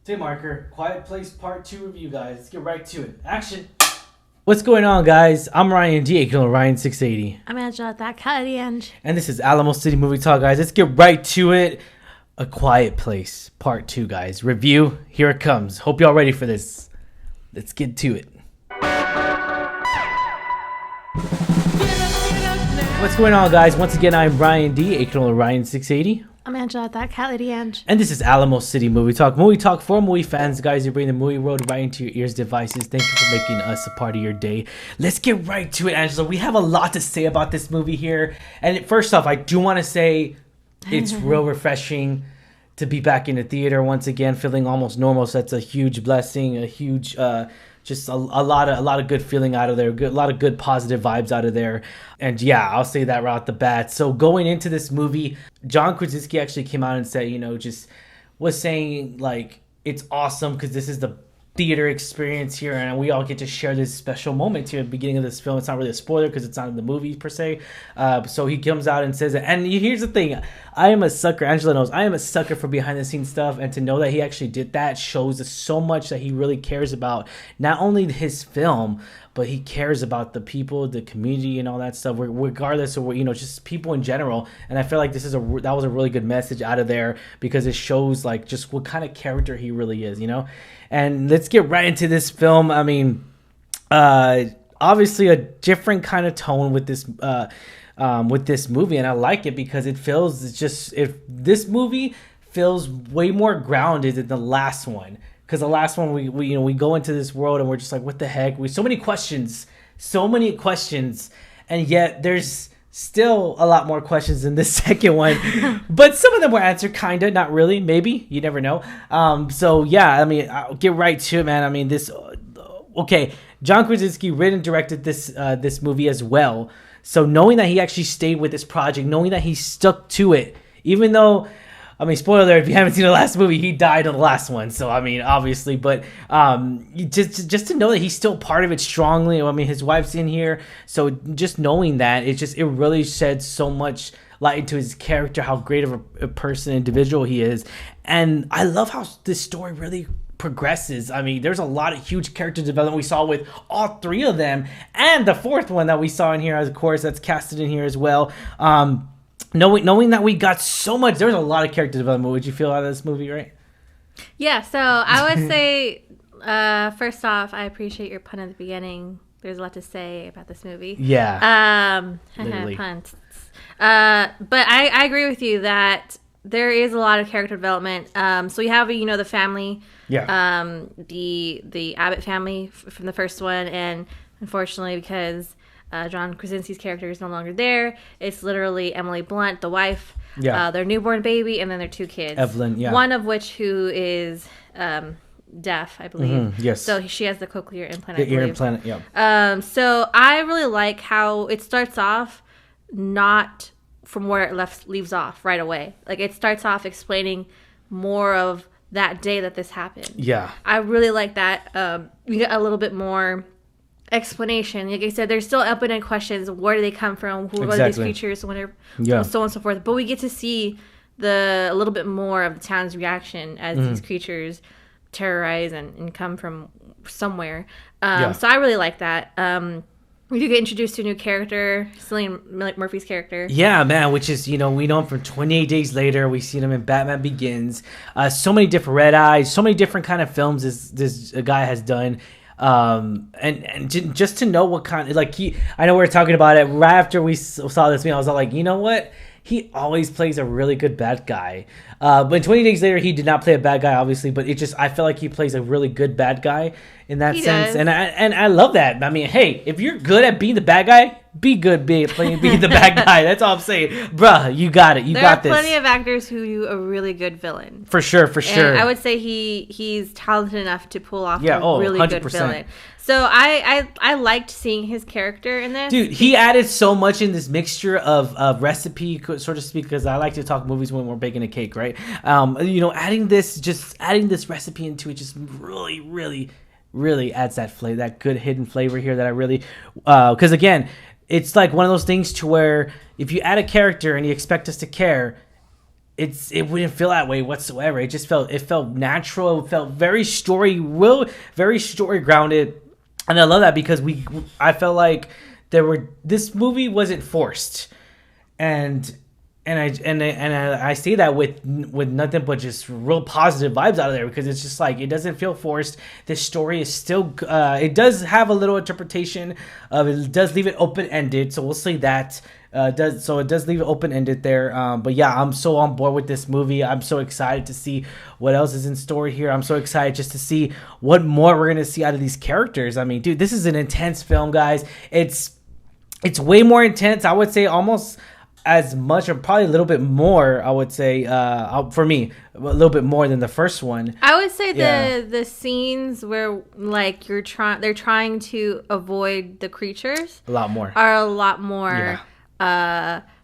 Day marker, Quiet Place Part 2 review, guys. Let's get right to it. Action! What's going on, guys? I'm Ryan D. Ryan 680. I'm Angela, that Kelly Ange. And this is Alamo City Movie Talk, guys. Let's get right to it. A Quiet Place Part 2, guys. Review, here it comes. Hope y'all ready for this. Let's get to it. What's going on, guys? Once again, I'm Ryan D. Ryan 680. I'm Angela, that Kelly Ange. And this is Alamo City Movie Talk. Movie Talk for movie fans, guys. You bring the movie world right into your ears, devices. Thank you for making us a part of your day. Let's get right to it, Angela. We have a lot to say about this movie here. And first off, I do want to say it's real refreshing to be back in the theater once again, feeling almost normal. So that's a huge blessing, a huge, just a lot of good feeling out of there, a lot of good positive vibes out of there. And yeah, I'll say that right off the bat. So going into this movie, John Krasinski actually came out and said, just was saying like it's awesome because this is the theater experience here, and we all get to share this special moment here at the beginning of this film. It's not really a spoiler because it's not in the movie per se. So he comes out and says it. And here's the thing, I am a sucker. Angela knows I am a sucker for behind the scenes stuff, and to know that he actually did that shows us so much that he really cares about not only his film, but he cares about the people, the community, and all that stuff, regardless of just people in general. And I feel like that was a really good message out of there because it shows like just what kind of character he really is, And let's get right into this film. I mean, obviously a different kind of tone with this movie, and I like it because this movie feels way more grounded than the last one. Because the last one, we go into this world and we're just like, what the heck? So many questions, and yet there's still a lot more questions in this second one. But some of them were answered, kinda, not really, maybe. You never know. So yeah, I mean, I'll get right to it, man. I mean, John Krasinski written and directed this movie as well. So knowing that he actually stayed with this project, knowing that he stuck to it, even though, I mean, spoiler alert, if you haven't seen the last movie, he died in the last one. So, I mean, obviously, but just to know that he's still part of it strongly. I mean, his wife's in here. So just knowing that, it really sheds so much light into his character, how great of a person, individual he is. And I love how this story really progresses. I mean, there's a lot of huge character development we saw with all three of them. And the fourth one that we saw in here, of course, that's casted in here as well. Knowing that we got so much, there's a lot of character development. Would you feel out of this movie, right? Yeah, so I would say, first off, I appreciate your pun at the beginning. There's a lot to say about this movie. Yeah. Puns. But I agree with you that there is a lot of character development. So you have, the family. Yeah. The Abbott family from the first one, and unfortunately, because John Krasinski's character is no longer there, it's literally Emily Blunt, the wife, their newborn baby, and then their two kids. Evelyn, yeah. One of which who is deaf, I believe. Mm-hmm, yes. So she has the cochlear implant, The ear implant, yeah. So I really like how it starts off not from where it leaves off right away. Like, it starts off explaining more of that day that this happened. Yeah. I really like that. We get a little bit more explanation. Like I said, there's still open-ended questions. Where do they come from? Who are these creatures? So on and so forth. But we get to see a little bit more of the town's reaction as these creatures terrorize and come from somewhere. So I really like that. We do get introduced to a new character, Cillian Murphy's character. Yeah, man, which is, we know him from 28 Days Later. We seen him in Batman Begins. So many different Red Eyes, so many different kind of films this guy has done. And just to know what kind of, I know we were talking about it right after we saw this movie. I was all like, you know what? He always plays a really good bad guy. But in 20 Days Later, he did not play a bad guy, obviously. But I feel like he plays a really good bad guy in that sense. Does. And I love that. I mean, hey, if you're good at being the bad guy, be good being the bad guy. That's all I'm saying. Bruh, you got it. There got this. There are plenty of actors who do a really good villain. For sure. And I would say he's talented enough to pull off a really 100%. Good villain. So I liked seeing his character in this. Dude, he added so much in this mixture of recipe, so to speak, because I like to talk movies when we're baking a cake, right? Adding this recipe into it just really, really, really adds that flavor, that good hidden flavor here that I really, because again, it's like one of those things to where if you add a character and you expect us to care, it wouldn't feel that way whatsoever. It felt natural. It felt very story grounded, and I love that because I felt like this movie wasn't forced, and I say that with nothing but just real positive vibes out of there, because it's just like, it doesn't feel forced. This story is still it does have a little interpretation of it. Does leave it open ended, so we'll say that. It does leave it open ended there. But yeah, I'm so on board with this movie. I'm so excited to see what else is in store here. I'm so excited just to see what more we're gonna see out of these characters. I mean, dude, this is an intense film, guys. It's way more intense. I would say almost as much, or probably a little bit more, I would say, for me, a little bit more than the first one. I would say the scenes where like they're trying to avoid the creatures are a lot more.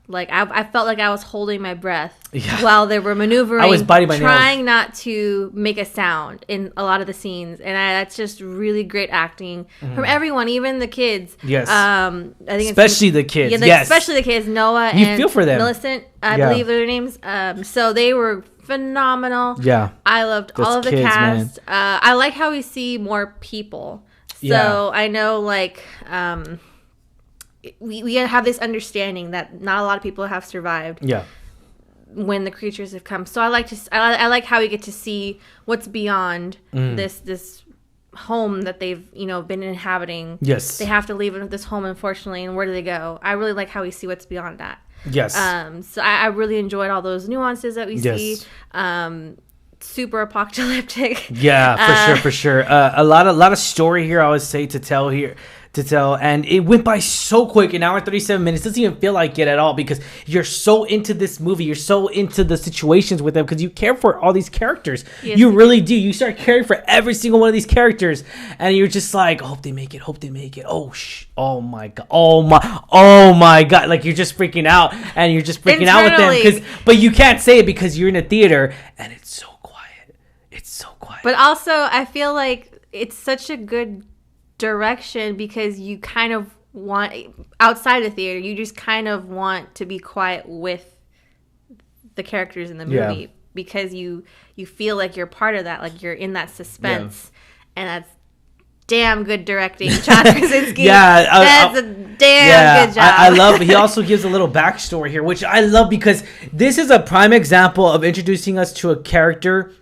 Like I felt like I was holding my breath while they were maneuvering. I was biting my trying nails. not to make a sound in a lot of the scenes, and that's just really great acting from everyone, even the kids. Yes, I think especially the kids. Especially the kids. Noah and feel for them. Millicent, I believe their names. So they were phenomenal. Yeah, I loved all of the cast. I like how we see more people. So I know, like, we have this understanding that not a lot of people have survived. Yeah. When the creatures have come, so I like how we get to see what's beyond this home that they've been inhabiting. Yes. They have to leave this home, unfortunately, and where do they go? I really like how we see what's beyond that. Yes. So I really enjoyed all those nuances that we see. Super apocalyptic. Yeah, for sure. A lot of story here, I would say, to tell, and it went by so quick. An hour and 37 minutes doesn't even feel like it at all, because you're so into this movie, you're so into the situations with them, because you care for all these characters. Yes. You really do. You start caring for every single one of these characters, and you're just like, hope they make it. Oh my god, like you're just freaking out, and you're just freaking out with them, but you can't say it because you're in a theater and it's so quiet. But also, I feel like it's such a good direction, because you kind of want, outside of theater, you just kind of want to be quiet with the characters in the movie, because you feel like you're part of that, like you're in that suspense, and that's damn good directing, John Krasinski. That's a damn good job. I love. He also gives a little backstory here, which I love, because this is a prime example of introducing us to a character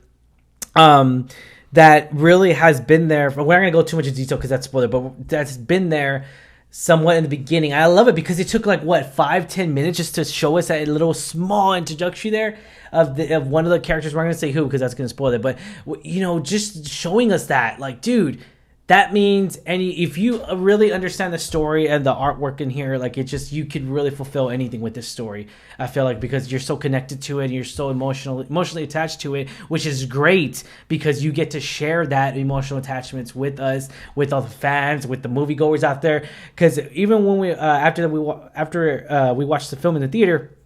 that really has been there. We're not going to go too much in detail because that's spoiler, but that's been there somewhat in the beginning. I love it because it took like 5-10 minutes just to show us that little small introductory there of one of the characters. We're not going to say who because that's going to spoil it, but just showing us that, like, dude, that means if you really understand the story and the artwork in here, like, you could really fulfill anything with this story. I feel like, because you're so connected to it, and you're so emotionally attached to it, which is great, because you get to share that emotional attachments with us, with all the fans, with the moviegoers out there. Because even when we after we watched the film in the theater,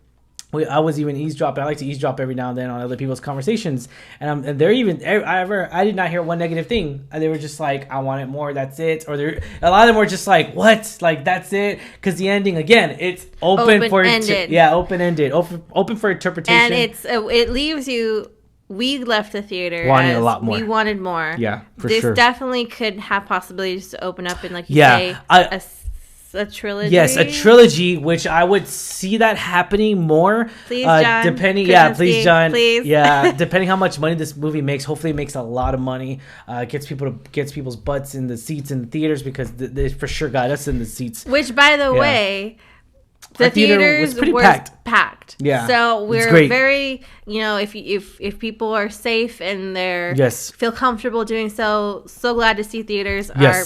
I was even eavesdropping. I like to eavesdrop every now and then on other people's conversations, and they're even. I did not hear one negative thing. They were just like, "I want it more. That's it." Or a lot of them were just like, "What? Like, that's it?" Because the ending, again, it's open-ended, open for interpretation, and it leaves you. We left the theater wanting a lot more. We wanted more. Yeah, for sure. This definitely could have possibilities to open up and, like you say, a trilogy. Yes, a trilogy, which I would see that happening more. Please, John. Please, John. Please. Yeah, depending how much money this movie makes. Hopefully, it makes a lot of money. Gets people's butts in the seats in the theaters, because they for sure got us in the seats. Which, by the way, the theaters was packed. Yeah. So we're very, if people are safe and they're feel comfortable doing so glad to see theaters are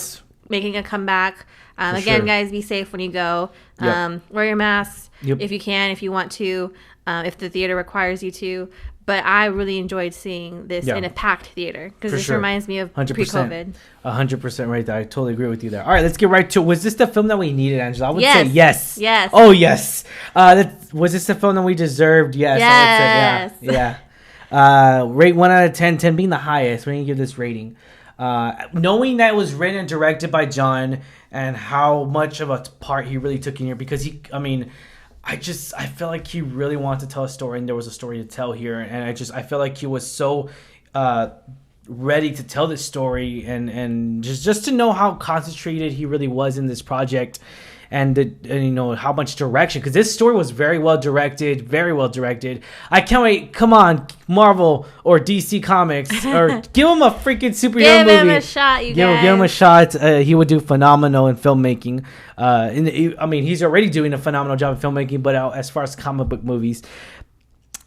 making a comeback. Again, guys, be safe when you go. Wear your masks if you can, if you want to, if the theater requires you to. But I really enjoyed seeing this in a packed theater, because this reminds me of 100%. pre-COVID. 100% right there. I totally agree with you there. All right, let's get right to it. Was this the film that we needed, Angela? I would say yes. Yes. Oh, yes. Was this the film that we deserved? Yes. I would say, yeah. Rate 1 out of 10, 10 being the highest. We're going to give this rating. Knowing that it was written and directed by John, and how much of a part he really took in here, because I feel like he really wanted to tell a story, and there was a story to tell here, and I feel like he was so ready to tell this story, and just to know how concentrated he really was in this project, and you know how much direction, because this story was very well directed. I can't wait. Come on, Marvel or DC Comics, or give him a freaking superhero movie. Give him a shot, you guys. Give him a shot. He would do phenomenal in filmmaking. I mean, he's already doing a phenomenal job in filmmaking, but as far as comic book movies.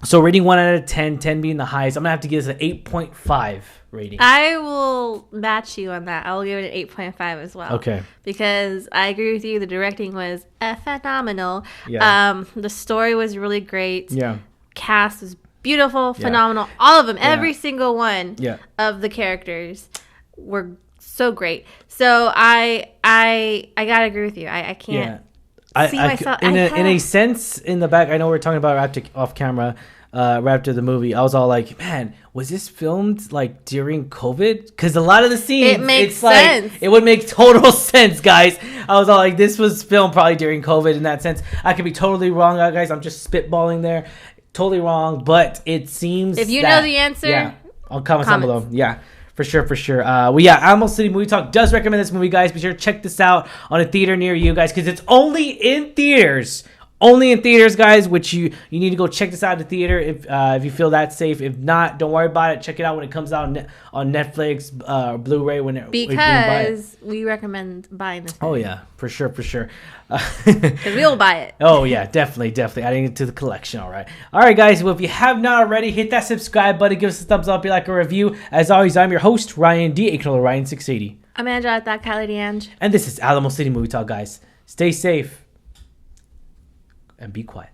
So rating 1 out of 10, 10 being the highest. I'm going to have to give this an 8.5 rating. I will match you on that. I will give it an 8.5 as well. Okay. Because I agree with you. The directing was phenomenal. Yeah. The story was really great. Yeah. Cast was beautiful, phenomenal. Yeah. All of them, every single one of the characters were so great. So I gotta agree with you. I can't see myself in a sense. In the back, I know we're talking about off camera. Right after the movie, I was all like, man, was this filmed like during COVID? Because a lot of the scenes, it makes sense. Like, it would make total sense, guys. I was all like, this was filmed probably during COVID in that sense. I could be totally wrong, guys. I'm just spitballing there. Totally wrong, but it seems if you know the answer, I'll comment down below. Yeah. For sure. Alamo City Movie Talk does recommend this movie, guys. Be sure to check this out on a theater near you, guys, because it's only in theaters. Only in theaters, guys, which you need to go check this out at the theater if you feel that safe. If not, don't worry about it. Check it out when it comes out on Netflix, Blu-ray. Because we recommend buying this movie. Oh, yeah. For sure. Because we'll buy it. Oh, yeah. Definitely. Adding it to the collection. All right, guys. Well, if you have not already, hit that subscribe button. Give us a thumbs up. Be like a review. As always, I'm your host, Ryan D. Ryan680. I'm Angela at that Kylie DeAnge. And this is Alamo City Movie Talk, guys. Stay safe. And be quiet.